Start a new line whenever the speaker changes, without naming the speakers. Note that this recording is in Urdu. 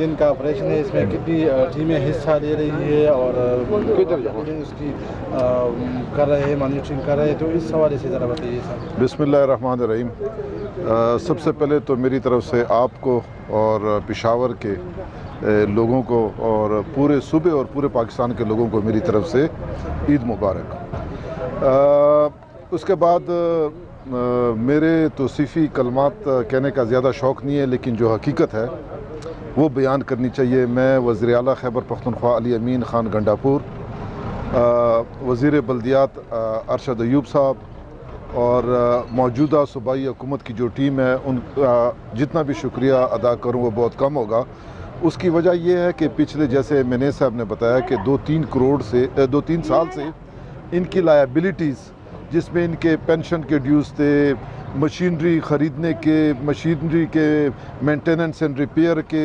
دن کا آپریشن ہے، اس میں کتنی ٹیمیں حصہ لے رہی ہے اور اس کی کر رہے ہیں مانیٹرنگ کر رہے ہیں، تو اس حوالے سے ذرا بتائیے سر۔
بسم اللہ الرحمن الرحیم۔ سب سے پہلے تو میری طرف سے آپ کو اور پشاور کے لوگوں کو اور پورے صوبے اور پورے پاکستان کے لوگوں کو میری طرف سے عید مبارک۔ اس کے بعد میرے توصیفی کلمات کہنے کا زیادہ شوق نہیں ہے، لیکن جو حقیقت ہے وہ بیان کرنی چاہیے۔ میں وزیر اعلیٰ خیبر پختونخوا علی امین خان گنڈاپور، وزیر بلدیات ارشد ایوب صاحب اور موجودہ صوبائی حکومت کی جو ٹیم ہے، ان کا جتنا بھی شکریہ ادا کروں وہ بہت کم ہوگا۔ اس کی وجہ یہ ہے کہ پچھلے، جیسے منیج صاحب نے بتایا کہ 2-3 سال سے ان کی لائبلٹیز، جس میں ان کے پینشن کے ڈیوز تھے، مشینری خریدنے کے، مشینری کے مینٹیننس اینڈ ریپیئر کے،